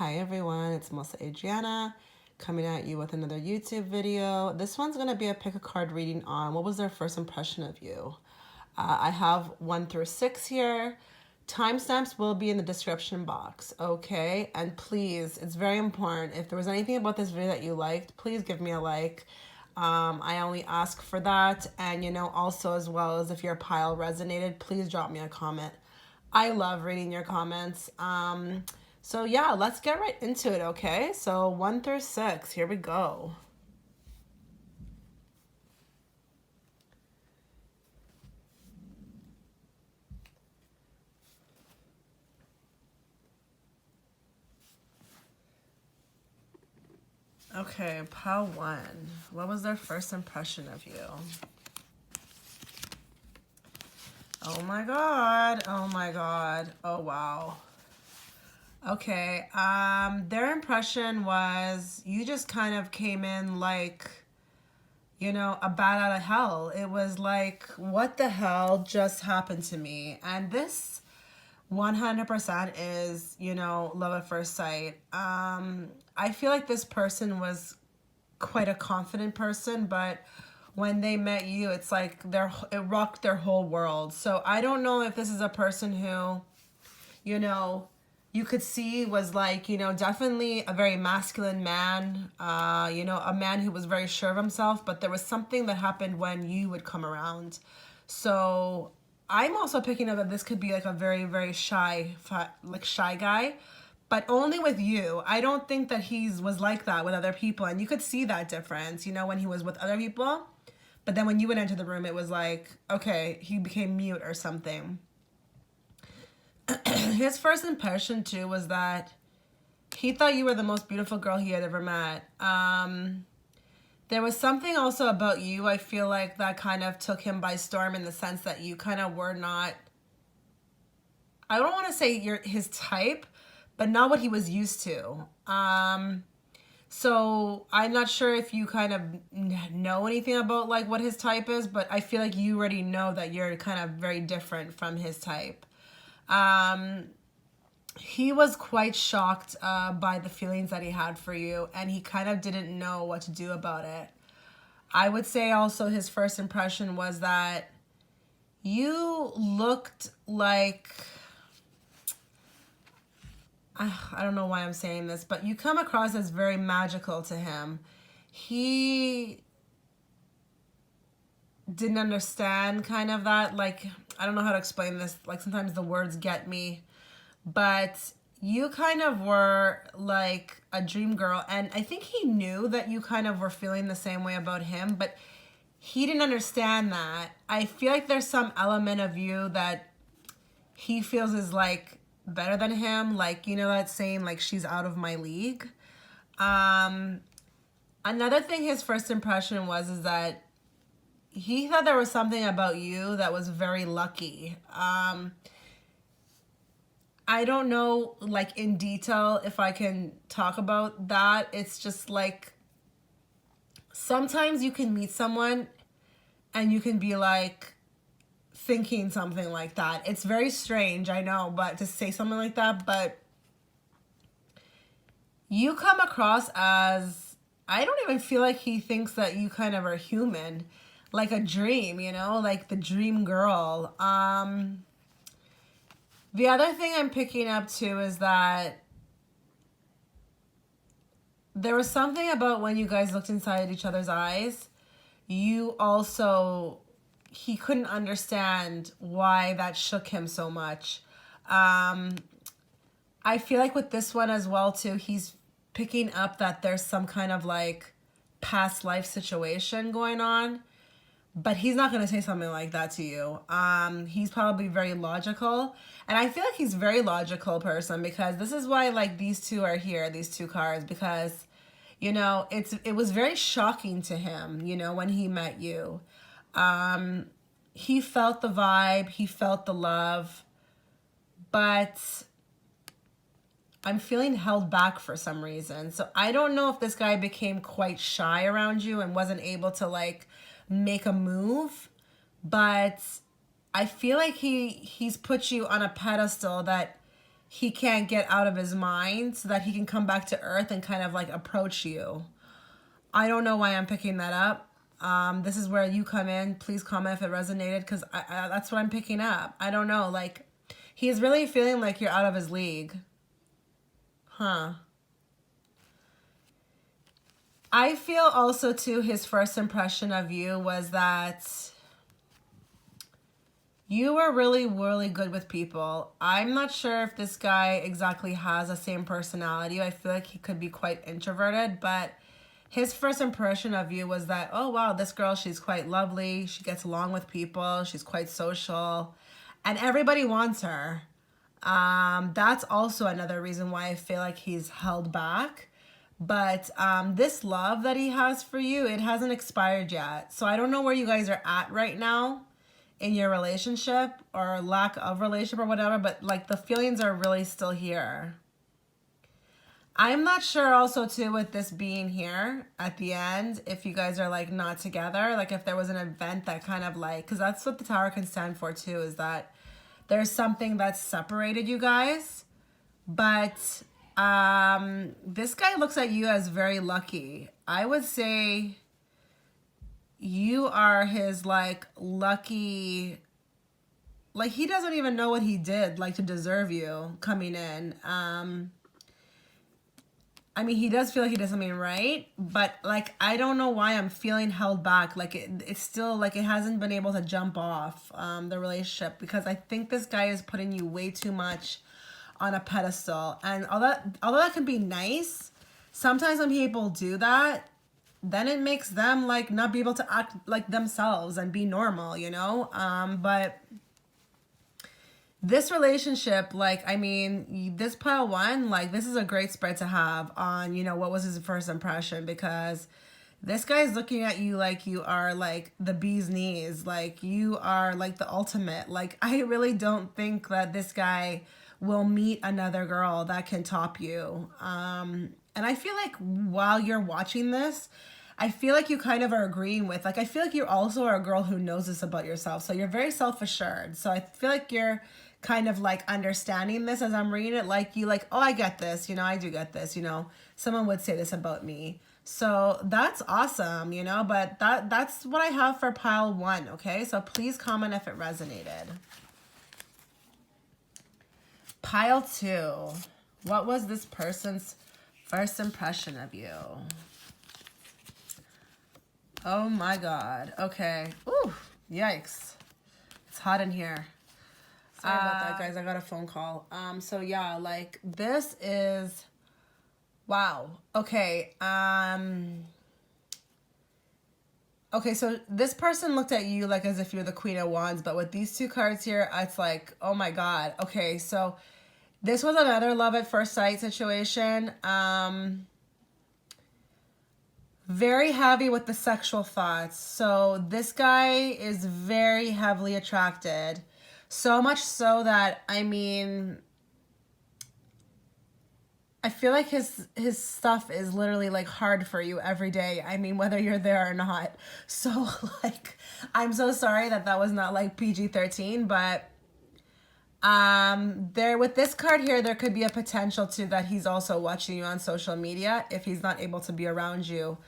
Hi everyone, it's Melissa Adriana coming at you with another YouTube video. This one's going to be a pick a card reading on what was their first impression of you. I have 1 through 6 here. Timestamps will be in the description box, okay? And please, it's very important, if there was anything about this video that you liked, please give me a like. I only ask for that. And also, as well as if your pile resonated, please drop me a comment. I love reading your comments. So yeah, let's get right into it, okay? So 1 through 6, here we go. Okay, pile 1. What was their first impression of you? Oh my god. Oh my god. Oh wow. Okay, their impression was you just kind of came in like, a bat out of hell. It was like, what the hell just happened to me? And this 100% is, love at first sight. I feel like this person was quite a confident person, but when they met you, it's like it rocked their whole world. So I don't know if this is a person who, you could see was like, definitely a very masculine man, a man who was very sure of himself, but there was something that happened when you would come around. So I'm also picking up that this could be like a very, very shy guy, but only with you. I don't think that was like that with other people. And you could see that difference, when he was with other people. But then when you would enter the room, it was like, okay, he became mute or something. His first impression too was that he thought you were the most beautiful girl he had ever met. There was something also about you, I feel like, that kind of took him by storm, in the sense that you kind of were not, I don't want to say you're his type, but not what he was used to. So I'm not sure if you kind of know anything about like what his type is, but I feel like you already know that you're kind of very different from his type. He was quite shocked by the feelings that he had for you, and he kind of didn't know what to do about it. I would say also his first impression was that you looked like, I don't know why I'm saying this, but you come across as very magical to him. He didn't understand kind of that, like, I don't know how to explain this, like sometimes the words get me, but you kind of were like a dream girl, and I think he knew that you kind of were feeling the same way about him, but he didn't understand that. I feel like there's some element of you that he feels is like better than him, like, that saying, like, she's out of my league. Another thing his first impression is that he thought there was something about you that was very lucky. I don't know, like, in detail if I can talk about that. It's just like, sometimes you can meet someone and you can be like thinking something like that. It's very strange, I know, but to say something like that, but you come across as, I don't even feel like he thinks that you kind of are human, like a dream, like the dream girl. The other thing I'm picking up too is that there was something about when you guys looked inside each other's eyes, he couldn't understand why that shook him so much. I feel like with this one as well too, he's picking up that there's some kind of like past life situation going on, but he's not going to say something like that to you. He's probably very logical, and I feel like he's a very logical person, because this is why, like, these two are here, these two cards, because, it was very shocking to him, when he met you. He felt the vibe, he felt the love, but I'm feeling held back for some reason. So I don't know if this guy became quite shy around you and wasn't able to like make a move, but I feel like he's put you on a pedestal that he can't get out of his mind so that he can come back to earth and kind of like approach you. I don't know why I'm picking that up. This is where you come in. Please comment if it resonated, because that's what I'm picking up. I don't know. Like, he's really feeling like you're out of his league. Huh. I feel also, too, his first impression of you was that you were really, really good with people. I'm not sure if this guy exactly has the same personality. I feel like he could be quite introverted, but his first impression of you was that, oh, wow, this girl, she's quite lovely. She gets along with people. She's quite social. And everybody wants her. That's also another reason why I feel like he's held back. But this love that he has for you, it hasn't expired yet. So I don't know where you guys are at right now in your relationship or lack of relationship or whatever, but like the feelings are really still here. I'm not sure also too with this being here at the end, if you guys are like not together, like if there was an event that kind of like, because that's what the Tower can stand for too, is that there's something that separated you guys. But this guy looks at you as very lucky. I would say you are his like lucky, like he doesn't even know what he did like to deserve you coming in. I mean, he does feel like he did something right, but like I don't know why I'm feeling held back. Like it's still like it hasn't been able to jump off the relationship, because I think this guy is putting you way too much on a pedestal. And although that can be nice, sometimes when people do that, then it makes them like not be able to act like themselves and be normal, you know? But this relationship, like, I mean, this pile one, like, this is a great spread to have on, you know, what was his first impression, because this guy's looking at you like you are like the bee's knees, like you are like the ultimate. Like, I really don't think that this guy will meet another girl that can top you. And I feel like while you're watching this, I feel like you kind of are agreeing with, like, I feel like you also are a girl who knows this about yourself. So you're very self-assured. So I feel like you're kind of like understanding this as I'm reading it, like you like, oh, I get this, you know, I do get this, you know, someone would say this about me. So that's awesome, you know, but that's what I have for pile one, okay? So please comment if it resonated. Pile two, what was this person's first impression of you? Oh my God, okay. Ooh, yikes. It's hot in here. Sorry about that, guys. I got a phone call. So yeah, like this is, wow. Okay. Okay, so this person looked at you like as if you're the Queen of Wands, but with these two cards here, it's like, oh my God. Okay, so this was another love at first sight situation. Very heavy with the sexual thoughts. So this guy is very heavily attracted. So much so that, I mean, I feel like his stuff is literally like hard for you every day. I mean, whether you're there or not. So like, I'm so sorry that was not like PG-13, but there with this card here, there could be a potential to that he's also watching you on social media if he's not able to be around you.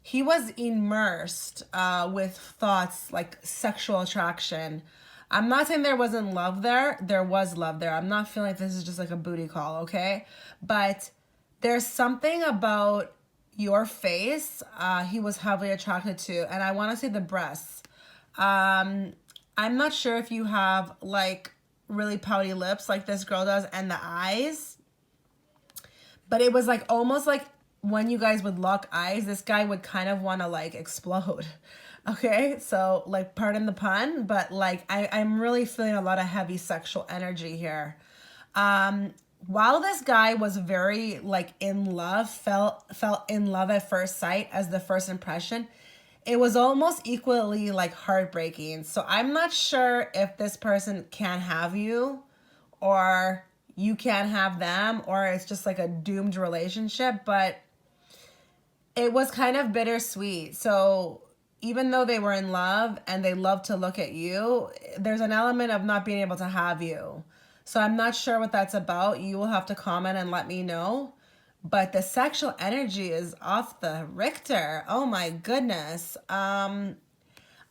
He was immersed with thoughts like sexual attraction. I'm not saying there wasn't love there. There was love there. I'm not feeling like this is just like a booty call, okay? But there's something about your face he was heavily attracted to. And I want to say the breasts. I'm not sure if you have like really pouty lips like this girl does and the eyes. But it was like almost like when you guys would lock eyes, this guy would kind of want to like explode. Okay, so like pardon the pun, but like I'm really feeling a lot of heavy sexual energy here. While this guy was very like in love, felt in love at first sight as the first impression, it was almost equally like heartbreaking. So I'm not sure if this person can have you or you can't have them, or it's just like a doomed relationship, but it was kind of bittersweet. So even though they were in love and they love to look at you, there's an element of not being able to have you. So I'm not sure what that's about. You will have to comment and let me know. But the sexual energy is off the Richter. Oh my goodness.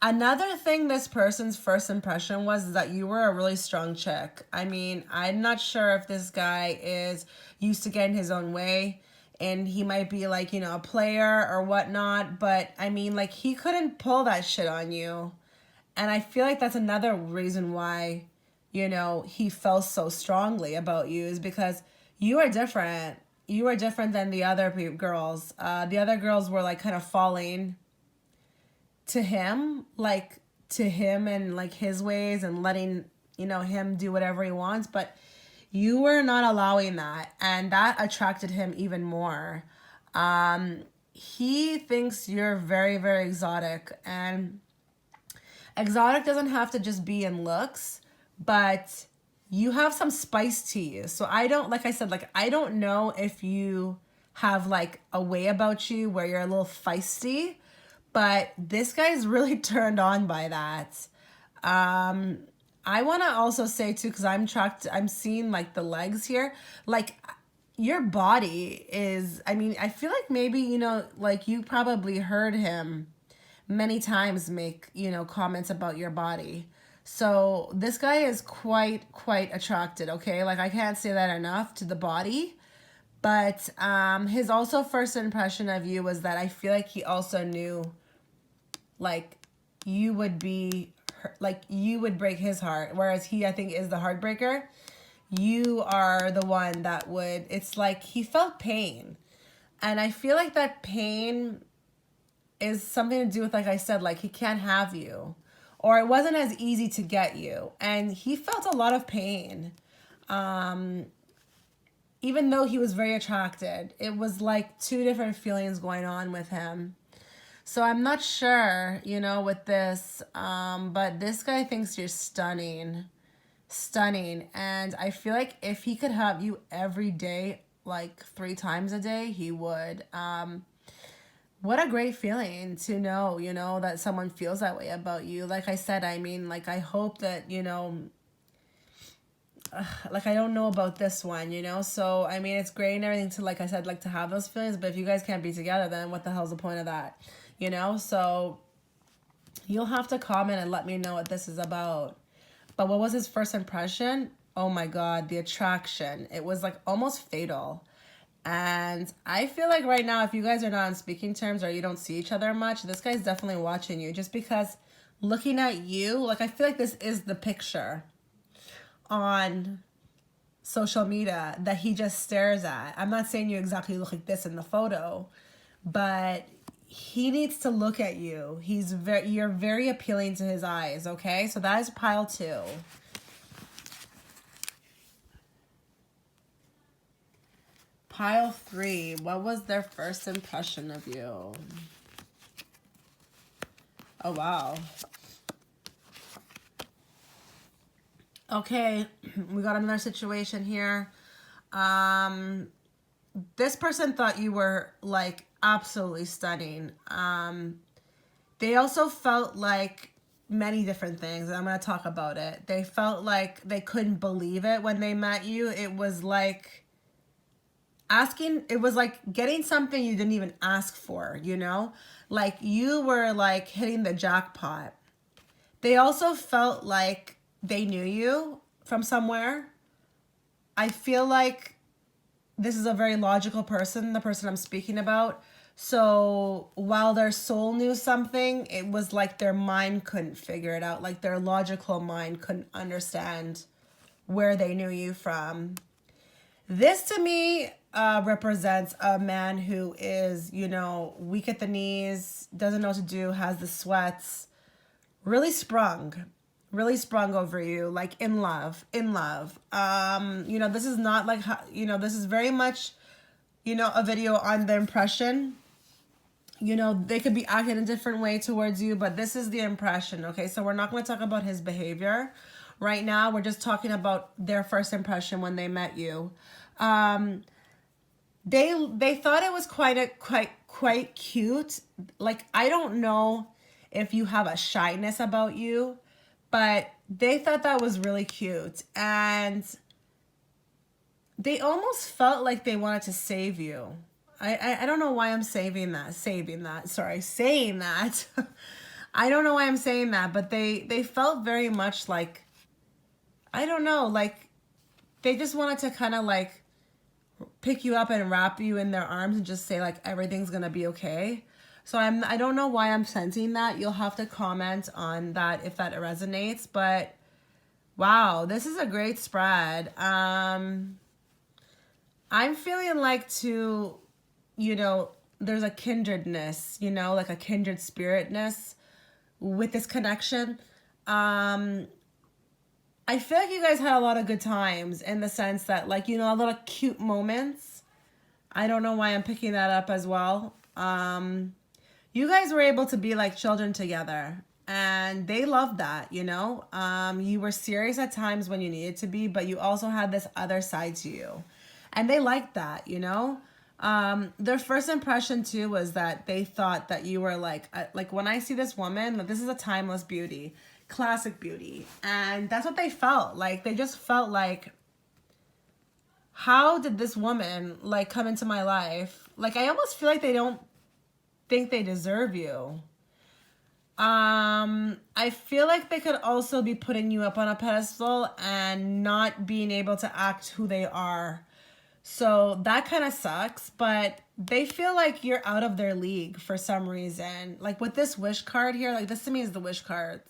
Another thing this person's first impression was that you were a really strong chick. I mean, I'm not sure if this guy is used to getting his own way and he might be like, you know, a player or whatnot. But I mean, like, he couldn't pull that shit on you. And I feel like that's another reason why, you know, he felt so strongly about you, is because you are different. You are different than the other girls. The other girls were like kind of falling to him, like to him and like his ways and letting, you know, him do whatever he wants. But you were not allowing that. And that attracted him even more. He thinks you're very, very exotic. And exotic doesn't have to just be in looks, but you have some spice to you. So I don't, like I said, like, I don't know if you have like a way about you where you're a little feisty, but this guy's really turned on by that. I want to also say too, because I'm seeing like the legs here, like your body is, I mean, I feel like maybe, you know, like you probably heard him many times make, you know, comments about your body. So this guy is quite attracted, okay? Like, I can't say that enough to the body. But his also first impression of you was that I feel like he also knew, like, you would be, like, you would break his heart. Whereas he, I think, is the heartbreaker. You are the one that would, it's like he felt pain. And I feel like that pain is something to do with, like I said, like he can't have you, or it wasn't as easy to get you, and he felt a lot of pain. Even though he was very attracted, it was like two different feelings going on with him. So I'm not sure, you know, with this, but this guy thinks you're stunning, and I feel like if he could have you every day, like 3 times a day, he would. What a great feeling to know, you know, that someone feels that way about you. Like I said, I mean, like, I hope that, you know, like, I don't know about this one, you know? So, I mean, it's great and everything to, like I said, like, to have those feelings, but if you guys can't be together, then what the hell's the point of that, you know? So, you'll have to comment and let me know what this is about. But what was his first impression? Oh my God, the attraction. It was, like, almost fatal. And I feel like right now, if you guys are not on speaking terms or you don't see each other much, this guy's definitely watching you, just because looking at you, like, I feel like this is the picture on social media that he just stares at. I'm not saying you exactly look like this in the photo, but he needs to look at you. You're very appealing to his eyes, okay? So that is pile 2. Pile 3, what was their first impression of you? Oh, wow. Okay, we got another situation here. This person thought you were, like, absolutely stunning. They also felt like many different things, and I'm going to talk about it. They felt like they couldn't believe it when they met you. It was like getting something you didn't even ask for, you know? Like, you were like hitting the jackpot. They also felt like they knew you from somewhere. I feel like this is a very logical person, the person I'm speaking about. So while their soul knew something, it was like their mind couldn't figure it out. Like, their logical mind couldn't understand where they knew you from. This, to me, represents a man who is, you know, weak at the knees, doesn't know what to do, has the sweats, really sprung over you, like in love. You know, this is not like, you know, this is very much, you know, a video on the impression. You know, they could be acting a different way towards you, but this is the impression, okay? So we're not going to talk about his behavior right now. We're just talking about their first impression when they met you. They thought it was quite cute. Like, I don't know if you have a shyness about you, but they thought that was really cute. And they almost felt like they wanted to save you. I don't know why I'm saving that. Sorry, saying that. I don't know why I'm saying that, but they felt very much like, I don't know, like they just wanted to kind of like pick you up and wrap you in their arms and just say like everything's gonna be okay. So I don't know why I'm sensing that. You'll have to comment on that if that resonates. But wow, this is a great spread. I'm feeling like to, you know, there's a kindredness, you know, like a kindred spiritness with this connection. I feel like you guys had a lot of good times in the sense that, like, you know, a lot of cute moments. I don't know why I'm picking that up as well. You guys were able to be like children together, and they loved that, you know. You were serious at times when you needed to be, but you also had this other side to you, and they liked that, you know. Their first impression too was that they thought that you were like when I see this woman, like, this is a timeless beauty, classic beauty, and that's what they felt like. They just felt like, how did this woman like come into my life? Like, I almost feel like they don't think they deserve you. I feel like they could also be putting you up on a pedestal and not being able to act who they are. So that kind of sucks, but they feel like you're out of their league for some reason. Like with this wish card here, like this to me is the wish card.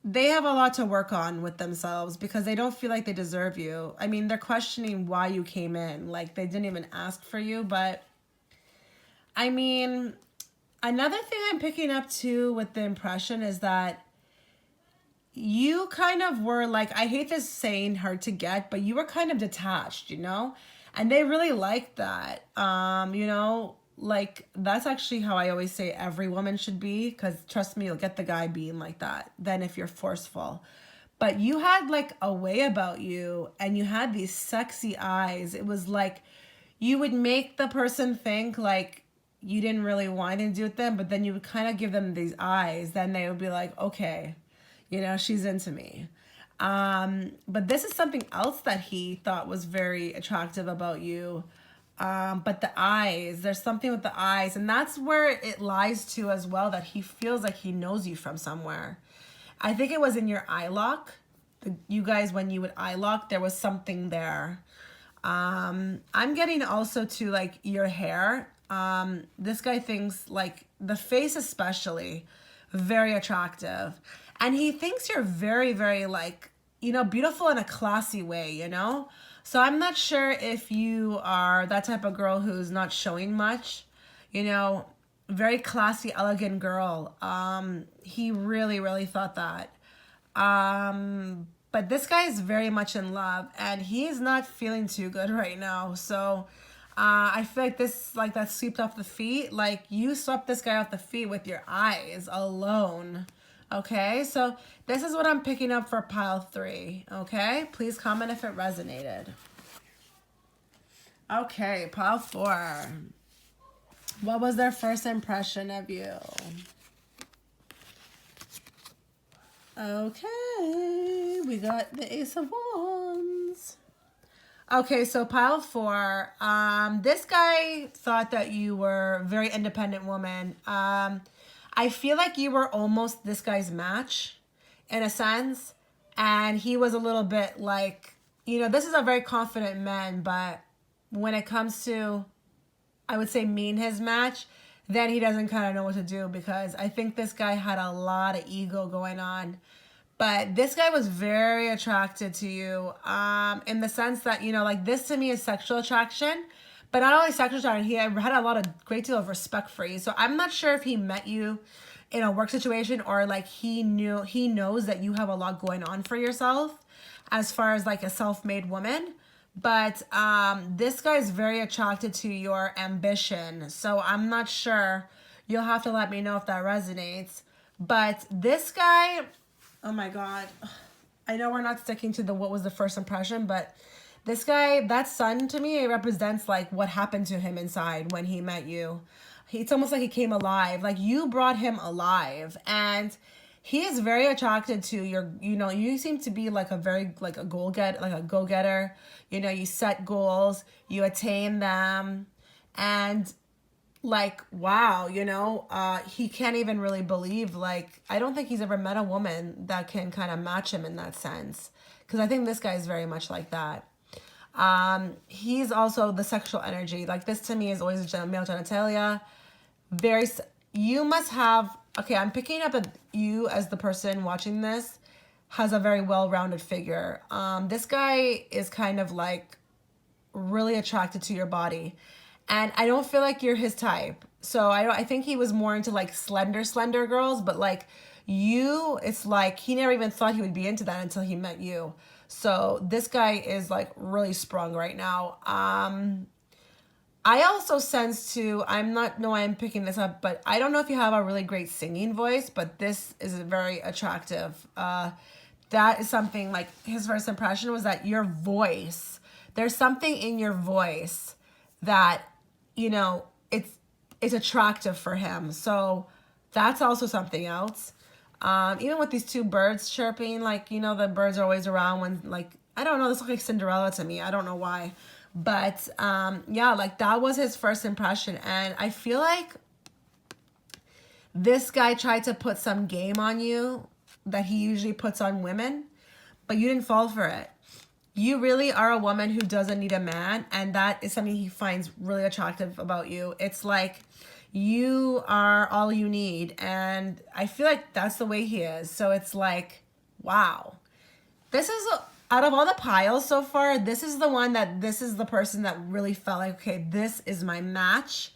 They have a lot to work on with themselves because they don't feel like they deserve you. I mean, they're questioning why you came in. Like they didn't even ask for you, but I mean, another thing I'm picking up too with the impression is that you kind of were like, I hate this saying hard to get, but you were kind of detached, you know? And they really liked that. You know, like that's actually how I always say every woman should be, because trust me, you'll get the guy being like that then if you're forceful. But you had like a way about you, and you had these sexy eyes. It was like you would make the person think like you didn't really want anything to do with them, but then you would kind of give them these eyes. Then they would be like, okay, you know, she's into me. But this is something else that he thought was very attractive about you. But the eyes, there's something with the eyes, and that's where it lies to as well, that he feels like he knows you from somewhere. I think it was in your eye lock. You guys, when you would eye lock, there was something there. I'm getting also to like your hair. This guy thinks like the face especially very attractive. And he thinks you're very, very like, you know, beautiful in a classy way, you know? So I'm not sure if you are that type of girl who's not showing much, you know, very classy, elegant girl. He really, really thought that. But this guy is very much in love, and he is not feeling too good right now. So I feel like this, like that swept off the feet, like you swept this guy off the feet with your eyes alone. Okay, so this is what I'm picking up for pile 3. Okay, please comment if it resonated. Okay, pile 4. What was their first impression of you? Okay, we got the Ace of Wands. Okay, so pile 4. This guy thought that you were a very independent woman. I feel like you were almost this guy's match in a sense. And he was a little bit like, you know, this is a very confident man, but when it comes to, I would say, mean his match, then he doesn't kind of know what to do, because I think this guy had a lot of ego going on. But this guy was very attracted to you in the sense that, you know, like this to me is sexual attraction. But not only sexual attraction, he had a lot of great deal of respect for you. So I'm not sure if he met you in a work situation, or like he knows that you have a lot going on for yourself as far as like a self-made woman. But this guy is very attracted to your ambition. So I'm not sure. You'll have to let me know if that resonates. But this guy, oh my God. I know we're not sticking to the what was the first impression, but this guy, that sun to me, it represents like what happened to him inside when he met you. It's almost like he came alive. Like you brought him alive. And he is very attracted to your, you know, you seem to be like a very, like a go-getter. You know, you set goals, you attain them, and like, wow, you know, he can't even really believe, like, I don't think he's ever met a woman that can kind of match him in that sense. Because I think this guy is very much like that. He's also the sexual energy. Like, this to me is always male genitalia. Very, you must have, okay, I'm picking up that you as the person watching this has a very well-rounded figure. This guy is kind of like really attracted to your body. And I don't feel like you're his type. So I think he was more into like slender girls, but like you, it's like he never even thought he would be into that until he met you. So this guy is like really sprung right now. I also sense too, I'm not know why I'm picking this up, but I don't know if you have a really great singing voice, but this is very attractive. That is something like his first impression was that your voice, there's something in your voice that, you know, it's attractive for him. So that's also something else. Even with these two birds chirping, like, you know, the birds are always around when, like, I don't know, this looks like Cinderella to me. I don't know why. But yeah, like that was his first impression. And I feel like this guy tried to put some game on you that he usually puts on women, but you didn't fall for it. You really are a woman who doesn't need a man, and that is something he finds really attractive about you. It's like you are all you need, and I feel like that's the way he is. So it's like, wow. This is, out of all the piles so far, this is the one that, this is the person that really felt like, okay, this is my match.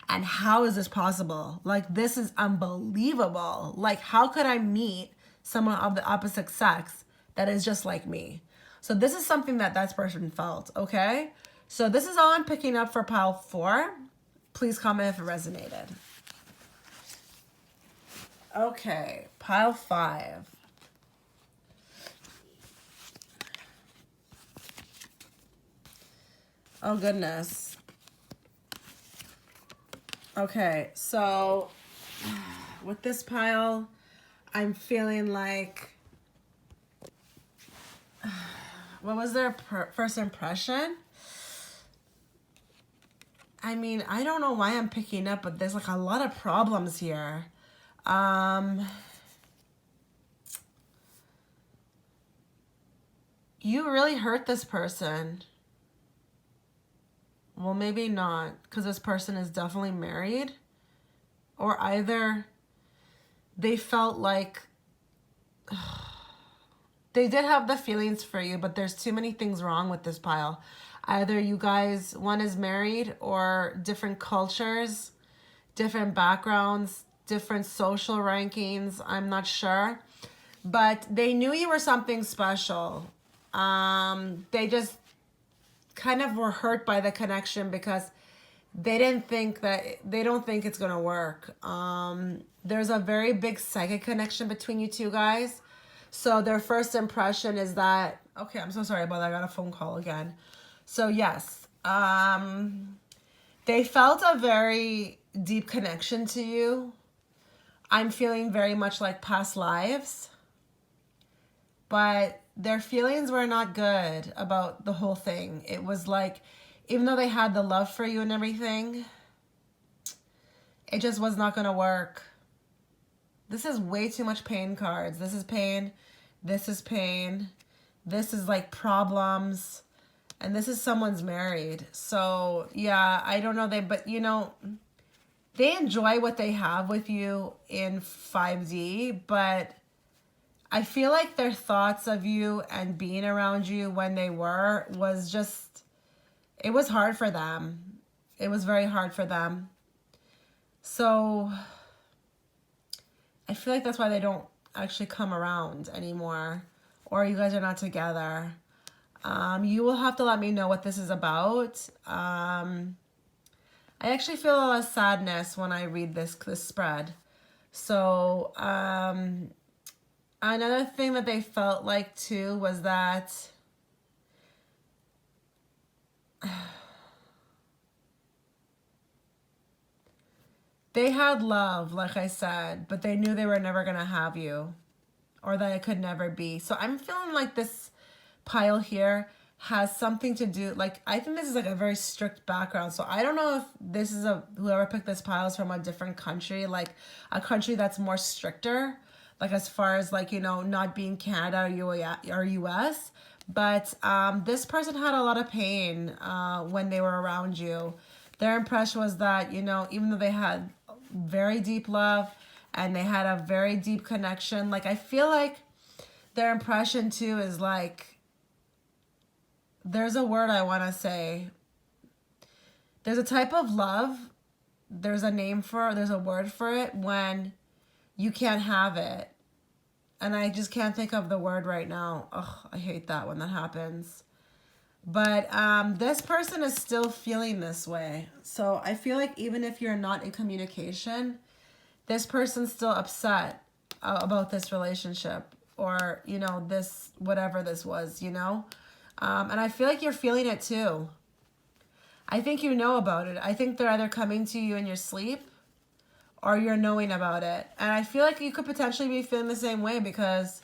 And how is this possible? Like, this is unbelievable. Like, how could I meet someone of the opposite sex that is just like me? So this is something that that person felt, okay? So this is all I'm picking up for pile 4. Please comment if it resonated. Okay, pile 5. Oh, goodness. Okay, so with this pile, I'm feeling like, what was their first impression? I mean, I don't know why I'm picking up, but there's like a lot of problems here. You really hurt this person. Well, maybe not, because this person is definitely married. Or either they felt like they did have the feelings for you, but there's too many things wrong with this pile. Either you guys, one is married, or different cultures, different backgrounds, different social rankings. I'm not sure. But they knew you were something special. They just kind of were hurt by the connection because they don't think it's gonna work. There's a very big psychic connection between you two guys. So their first impression is that, okay, I'm so sorry about that. I got a phone call again. So yes, they felt a very deep connection to you. I'm feeling very much like past lives, but their feelings were not good about the whole thing. It was like, even though they had the love for you and everything, it just was not going to work. This is way too much pain cards. This is pain. This is pain. This is like problems. And this is someone's married. So yeah, I don't know. But you know, they enjoy what they have with you in 5D, but I feel like their thoughts of you and being around you when they was just, it was hard for them. It was very hard for them. So I feel like that's why they don't actually come around anymore, or you guys are not together. You will have to let me know what this is about. I actually feel a lot of sadness when I read this spread. So another thing that they felt like too was that They had love, like I said, but they knew they were never going to have you, or that it could never be. So I'm feeling like this pile here has something to do, like, I think this is like a very strict background. So I don't know if this is whoever picked this pile is from a different country, like a country that's more stricter, like as far as like, you know, not being Canada or US. But this person had a lot of pain when they were around you. Their impression was that, you know, even though they had very deep love and they had a very deep connection, like I feel like their impression too is like, there's a word I want to say. There's a type of love, there's a name for it, there's a word for it when you can't have it. And I just can't think of the word right now. Ugh, I hate that when that happens. But this person is still feeling this way. So I feel like even if you're not in communication, this person's still upset about this relationship, or, you know, this, whatever this was, you know. And I feel like you're feeling it too. I think you know about it. I think they're either coming to you in your sleep or you're knowing about it. And I feel like you could potentially be feeling the same way, because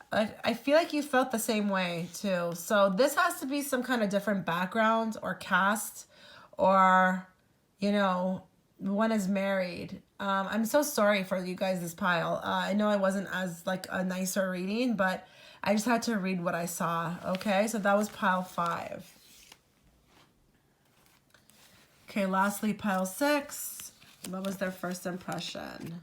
I feel like you felt the same way too. So this has to be some kind of different background or caste, or, you know, one is married. I'm so sorry for you guys, this pile. I know it wasn't as like a nicer reading, but I just had to read what I saw. Okay, so that was pile 5. Okay, lastly, pile 6. What was their first impression?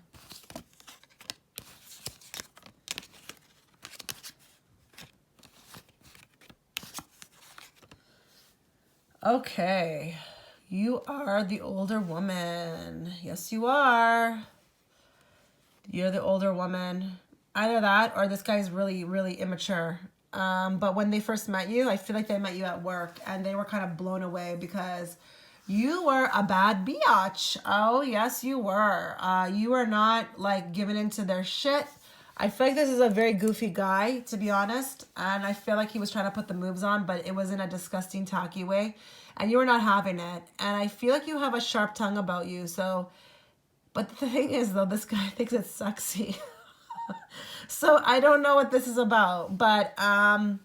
Okay, you are the older woman. Yes, you are. You're the older woman. Either that or this guy's really, really immature. But when they first met you, I feel like they met you at work and they were kind of blown away because you were a bad biatch. Oh, yes, you were. You were not like giving into their shit. I feel like this is a very goofy guy, to be honest. And I feel like he was trying to put the moves on, but it was in a disgusting, tacky way. And you were not having it. And I feel like you have a sharp tongue about you. So, but the thing is, though, this guy thinks it's sexy. So I don't know what this is about. But when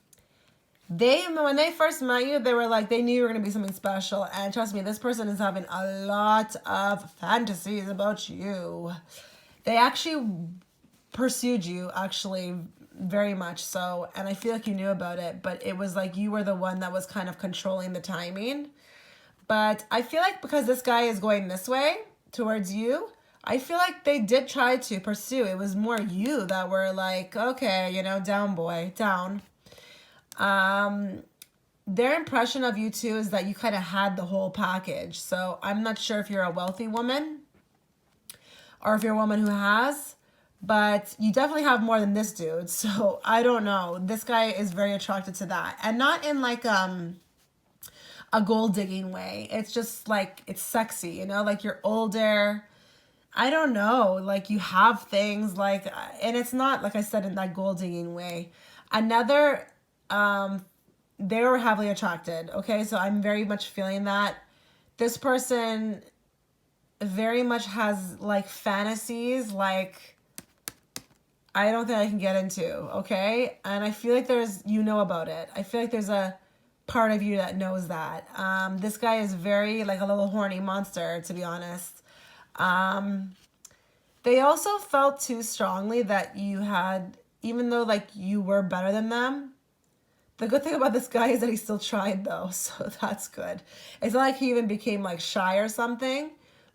they first met you, they were like, they knew you were going to be something special. And trust me, this person is having a lot of fantasies about you. They actually pursued you, actually, very much so. And I feel like you knew about it, but it was like you were the one that was kind of controlling the timing. But I feel like because this guy is going this way towards you, I feel like they did try to pursue. It was more you that were like, okay, you know, down, boy, down. Their impression of you too is that you kind of had the whole package. So I'm not sure if you're a wealthy woman or if you're a woman who has, but you definitely have more than this dude. So I don't know. This guy is very attracted to that, and not in like a gold digging way. It's just like, it's sexy, you know, like you're older. I don't know, like you have things like, and it's not, like I said, in that gold digging way. Another, they were heavily attracted. Okay. So I'm very much feeling that this person very much has like fantasies, like, I don't think I can get into. Okay. And I feel like you know about it. I feel like there's a part of you that knows that. This guy is very like a little horny monster, to be honest. They also felt too strongly that you had, even though like you were better than them, the good thing about this guy is that he still tried though, so that's good. It's not like he even became like shy or something,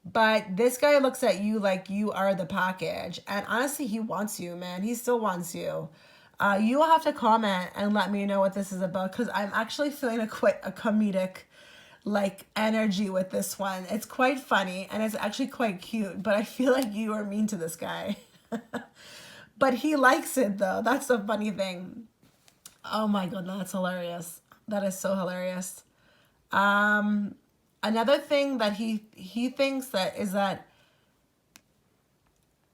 but this guy looks at you like you are the package, and honestly, he wants you, man. He still wants you. You will have to comment and let me know what this is about, because I'm actually feeling quite a comedic like energy with this one. It's quite funny and it's actually quite cute, but I feel like you are mean to this guy. But he likes it though. That's the funny thing. Oh my god, that's hilarious. That is so hilarious. Another thing that he thinks that is that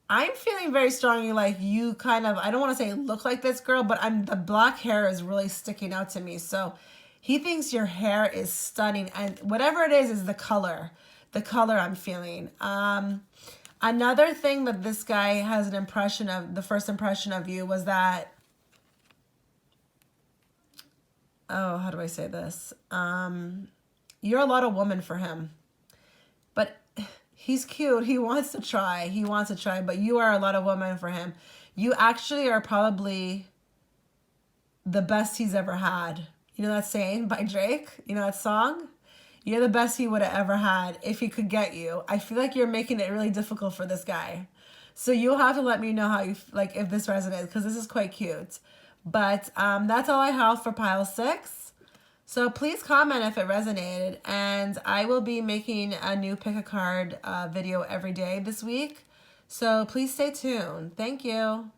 I'm feeling very strongly like you kind of, I don't want to say look like this girl, but the black hair is really sticking out to me. So he thinks your hair is stunning, and whatever it is the color. the color I'm feeling. Another thing that this guy has an impression of, the first impression of you was that, oh, how do I say this? You're a lot of woman for him. But he's cute. He wants to try. He wants to try, but you are a lot of woman for him. You actually are probably the best he's ever had. You know that saying by Drake? You know that song? You're the best he would have ever had if he could get you. I feel like you're making it really difficult for this guy. So you'll have to let me know how you, like, if this resonates, because this is quite cute. But that's all I have for pile 6. So please comment if it resonated. And I will be making a new pick a card video every day this week. So please stay tuned. Thank you.